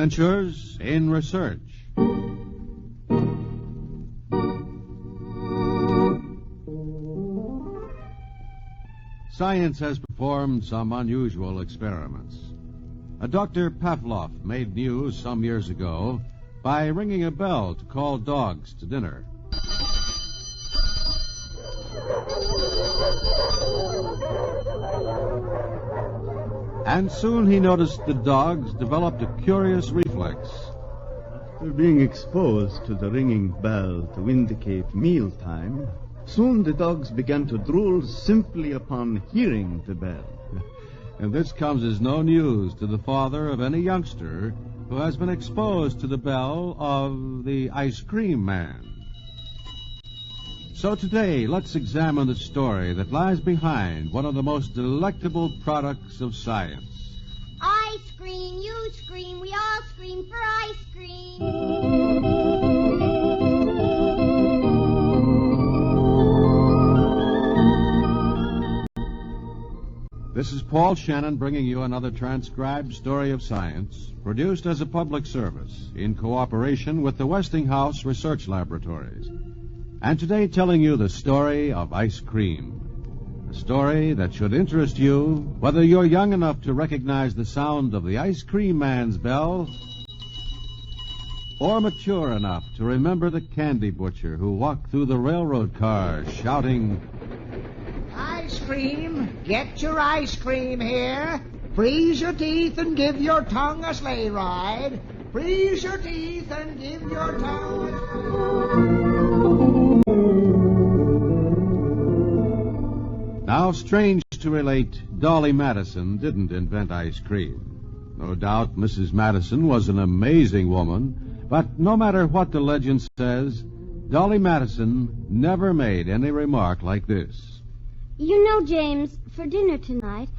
Adventures in Research. Science has performed some unusual experiments. A Dr. Pavlov made news some years ago by ringing a bell to call dogs to dinner. And soon he noticed the dogs developed a curious reflex. After being exposed to the ringing bell to indicate mealtime, soon the dogs began to drool simply upon hearing the bell. And this comes as no news to the father of any youngster who has been exposed to the bell of the ice cream man. So today, let's examine the story that lies behind one of the most delectable products of science. Ice cream, you scream, we all scream for ice cream. This is Paul Shannon bringing you another transcribed story of science, produced as a public service in cooperation with the Westinghouse Research Laboratories. And today telling you the story of ice cream. A story that should interest you whether you're young enough to recognize the sound of the ice cream man's bell or mature enough to remember the candy butcher who walked through the railroad cars shouting, "Ice cream! Get your ice cream here! Freeze your teeth and give your tongue a sleigh ride! Freeze your teeth and give your tongue a... Now, strange to relate, Dolly Madison didn't invent ice cream. No doubt Mrs. Madison was an amazing woman, but no matter what the legend says, Dolly Madison never made any remark like this. You know, James, for dinner tonight,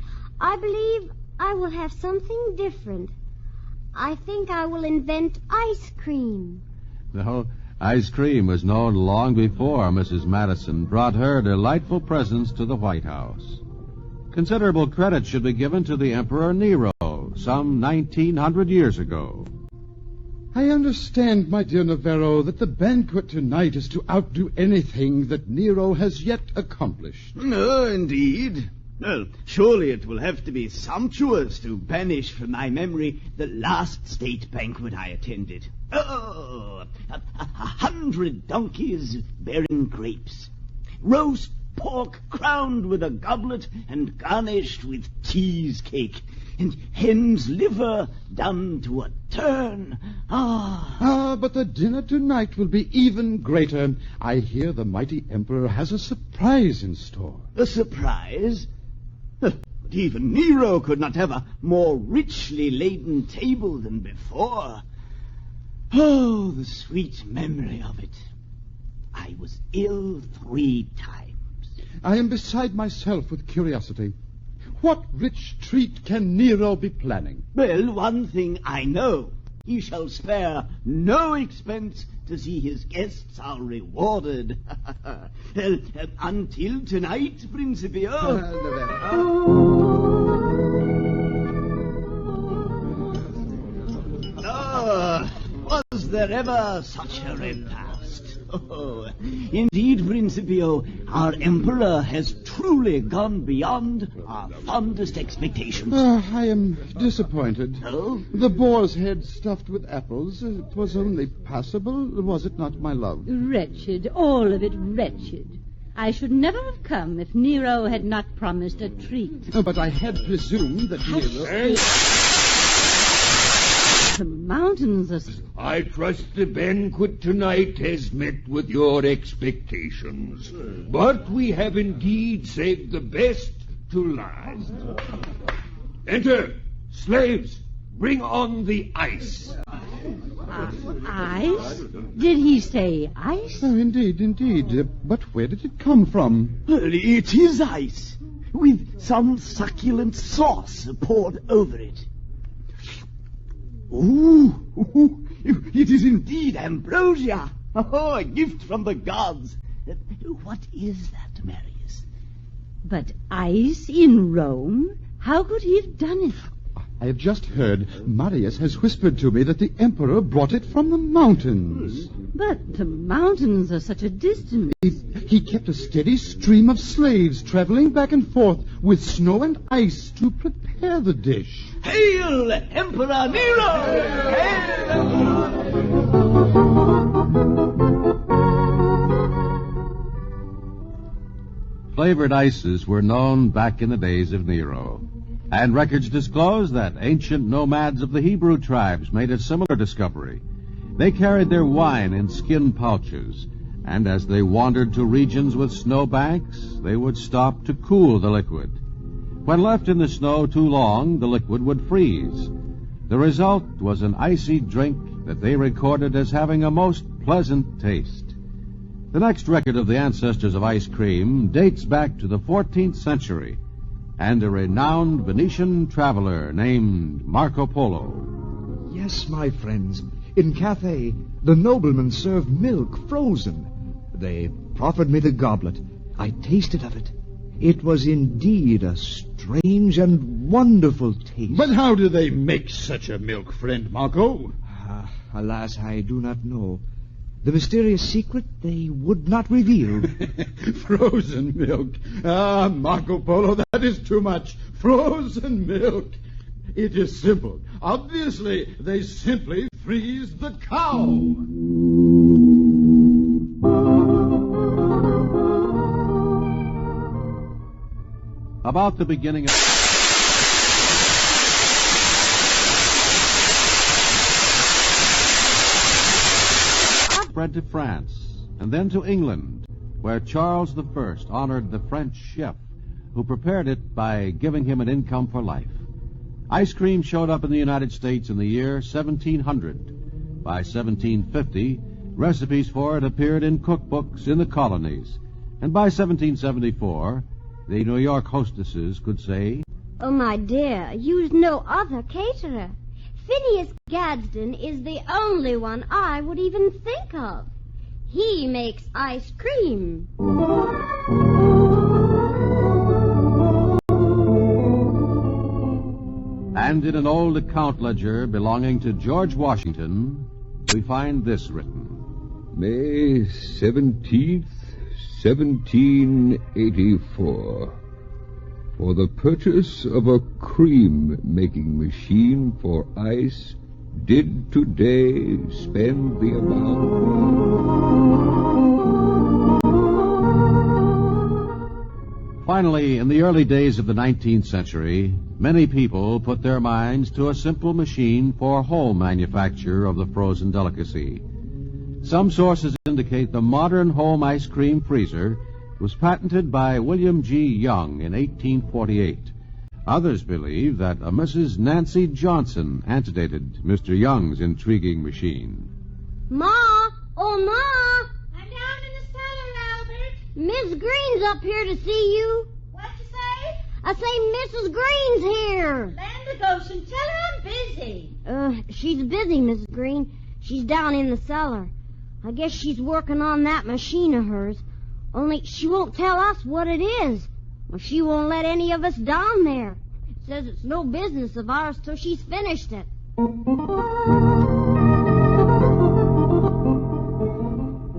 I believe I will have something different. I think I will invent ice cream. No, ice cream was known long before Mrs. Madison brought her delightful presents to the White House. Considerable credit should be given to the Emperor Nero, some 1900 years ago. I understand, my dear Navarro, that the banquet tonight is to outdo anything that Nero has yet accomplished. No, indeed. Well, surely it will have to be sumptuous to banish from my memory the last state banquet I attended. Oh, 100 donkeys bearing grapes, roast pork crowned with a goblet and garnished with cheesecake, and hen's liver done to a turn. But the dinner tonight will be even greater. I hear the mighty emperor has a surprise in store. A surprise? But even Nero could not have a more richly laden table than before. Oh, the sweet memory of it. I was ill 3 times. I am beside myself with curiosity. What rich treat can Nero be planning? Well, one thing I know. He shall spare no expense to see his guests are rewarded. Until tonight, Principio. Was there ever such a repast? Oh, indeed, Principio, our emperor has truly gone beyond our fondest expectations. I am disappointed. Oh? The boar's head stuffed with apples, it was only passable, was it not, my love? Wretched, all of it wretched. I should never have come if Nero had not promised a treat. But I had presumed that Nero... The mountains are... I trust the banquet tonight has met with your expectations. But we have indeed saved the best to last. Enter, slaves. Bring on the ice. Ice? Did he say ice? Oh, indeed. But where did it come from? Well, it is ice, with some succulent sauce poured over it. Ooh, it is indeed ambrosia. Oh, a gift from the gods. What is that, Marius? But ice in Rome? How could he have done it? I have just heard Marius has whispered to me that the Emperor brought it from the mountains. But the mountains are such a distance. He kept a steady stream of slaves traveling back and forth with snow and ice to prepare the dish. Hail, Emperor Nero! Hail, Emperor! Flavored ices were known back in the days of Nero. And records disclose that ancient nomads of the Hebrew tribes made a similar discovery. They carried their wine in skin pouches, and as they wandered to regions with snow banks, they would stop to cool the liquid. When left in the snow too long, the liquid would freeze. The result was an icy drink that they recorded as having a most pleasant taste. The next record of the ancestors of ice cream dates back to the 14th century, and a renowned Venetian traveler named Marco Polo. Yes, my friends. In Cathay, the noblemen served milk frozen. They proffered me the goblet. I tasted of it. It was indeed a strange and wonderful taste. But how do they make such a milk, friend Marco? Alas, I do not know. The mysterious secret they would not reveal. Frozen milk. Ah, Marco Polo, that is too much. Frozen milk. It is simple. Obviously, they simply freeze the cow. About the beginning of... spread to France, and then to England, where Charles I honored the French chef who prepared it by giving him an income for life. Ice cream showed up in the United States in the year 1700. By 1750, recipes for it appeared in cookbooks in the colonies. And by 1774, the New York hostesses could say, "Oh, my dear, use no other caterer. Phineas Gadsden is the only one I would even think of. He makes ice cream." And in an old account ledger belonging to George Washington, we find this written. May 17th, 1784. For the purchase of a cream-making machine for ice, did today spend the amount. Finally, in the early days of the 19th century, many people put their minds to a simple machine for home manufacture of the frozen delicacy. Some sources indicate the modern home ice cream freezer was patented by William G. Young in 1848. Others believe that a Mrs. Nancy Johnson antedated Mr. Young's intriguing machine. Ma! Oh, Ma! I'm down in the cellar, Albert. Miss Green's up here to see you. What'd you say? I say Mrs. Green's here. Land of Goshen, tell her I'm busy. She's busy, Mrs. Green. She's down in the cellar. I guess she's working on that machine of hers. Only she won't tell us what it is. Well, she won't let any of us down there. Says it's no business of ours till she's finished it.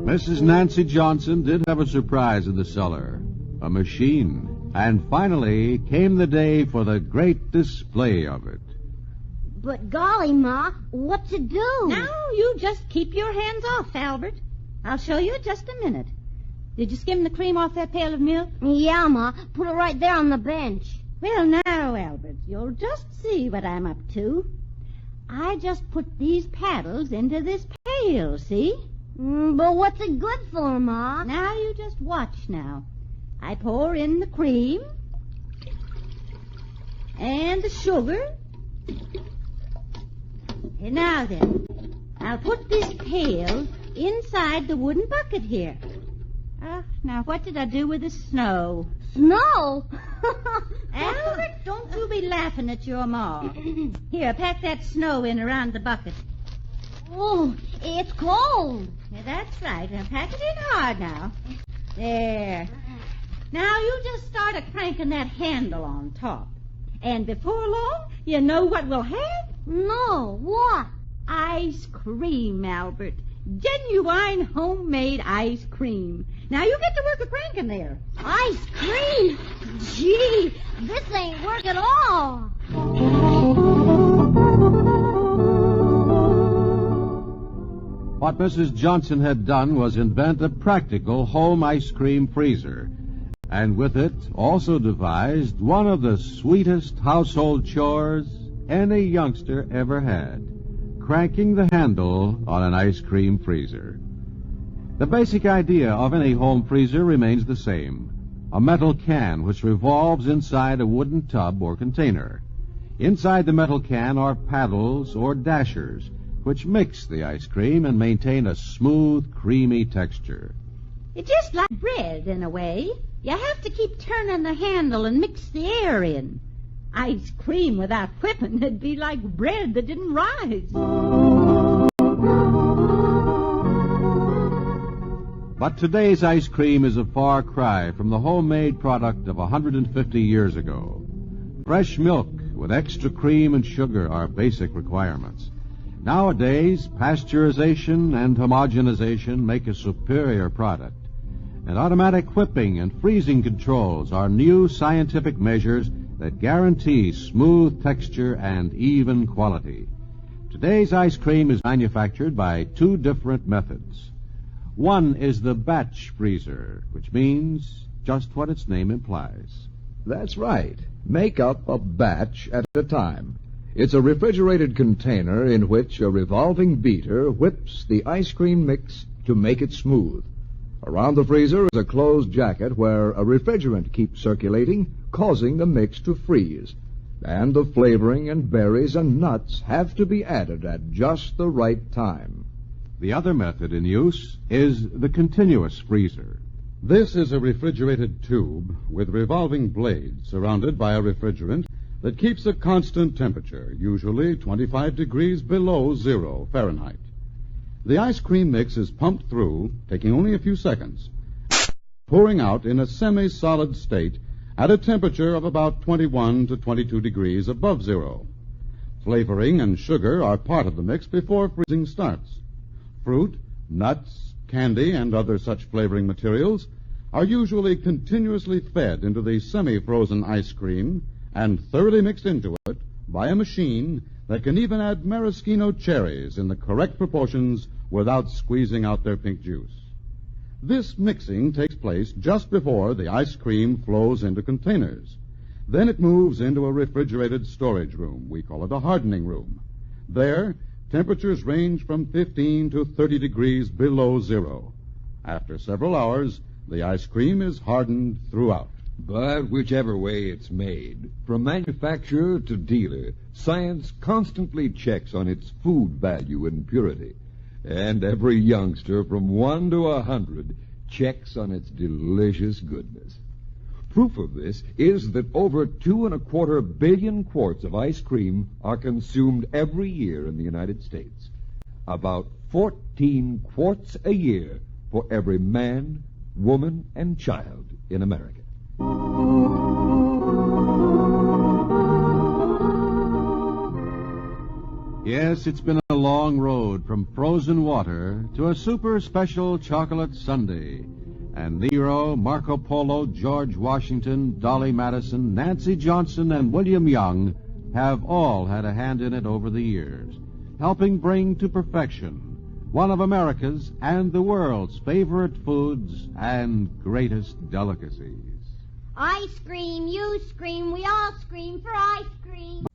Mrs. Nancy Johnson did have a surprise in the cellar, a machine. And finally came the day for the great display of it. But golly, Ma, what's it do? Now you just keep your hands off, Albert. I'll show you in just a minute. Did you skim the cream off that pail of milk? Yeah, Ma. Put it right there on the bench. Well, now, Albert, you'll just see what I'm up to. I just put these paddles into this pail, see? But what's it good for, Ma? Now you just watch now. I pour in the cream and the sugar. And now then, I'll put this pail inside the wooden bucket here. Now what did I do with the snow? Snow? Albert, don't you be laughing at your ma. Here, pack that snow in around the bucket. Oh, it's cold. Yeah, that's right. Now pack it in hard now. There. Now you just start a cranking that handle on top. And before long, you know what we'll have? No, what? Ice cream, Albert. Genuine homemade ice cream. Now you get to work a cranking there. Ice cream? Gee, this ain't work at all. What Mrs. Johnson had done was invent a practical home ice cream freezer, and with it also devised one of the sweetest household chores any youngster ever had, cranking the handle on an ice cream freezer. The basic idea of any home freezer remains the same, a metal can which revolves inside a wooden tub or container. Inside the metal can are paddles or dashers, which mix the ice cream and maintain a smooth, creamy texture. It's just like bread in a way. You have to keep turning the handle and mix the air in. Ice cream without whipping would be like bread that didn't rise. But today's ice cream is a far cry from the homemade product of 150 years ago. Fresh milk with extra cream and sugar are basic requirements. Nowadays, pasteurization and homogenization make a superior product, and automatic whipping and freezing controls are new scientific measures that guarantee smooth texture and even quality. Today's ice cream is manufactured by two different methods. One is the batch freezer, which means just what its name implies. That's right. Make up a batch at a time. It's a refrigerated container in which a revolving beater whips the ice cream mix to make it smooth. Around the freezer is a closed jacket where a refrigerant keeps circulating, causing the mix to freeze. And the flavoring and berries and nuts have to be added at just the right time. The other method in use is the continuous freezer. This is a refrigerated tube with revolving blades surrounded by a refrigerant that keeps a constant temperature, usually 25 degrees below 0 Fahrenheit. The ice cream mix is pumped through, taking only a few seconds, pouring out in a semi-solid state at a temperature of about 21 to 22 degrees above 0. Flavoring and sugar are part of the mix before freezing starts. Fruit, nuts, candy, and other such flavoring materials are usually continuously fed into the semi-frozen ice cream and thoroughly mixed into it by a machine that can even add maraschino cherries in the correct proportions without squeezing out their pink juice. This mixing takes place just before the ice cream flows into containers. Then it moves into a refrigerated storage room. We call it a hardening room. There, temperatures range from 15 to 30 degrees below 0. After several hours, the ice cream is hardened throughout. But whichever way it's made, from manufacturer to dealer, science constantly checks on its food value and purity. And every youngster from 1 to 100 checks on its delicious goodness. Proof of this is that over 2.25 billion quarts of ice cream are consumed every year in the United States. About 14 quarts a year for every man, woman, and child in America. Yes, it's been a long road from frozen water to a super special chocolate sundae. And Nero, Marco Polo, George Washington, Dolly Madison, Nancy Johnson, and William Young have all had a hand in it over the years, helping bring to perfection one of America's and the world's favorite foods and greatest delicacies. I scream, you scream, we all scream for ice cream.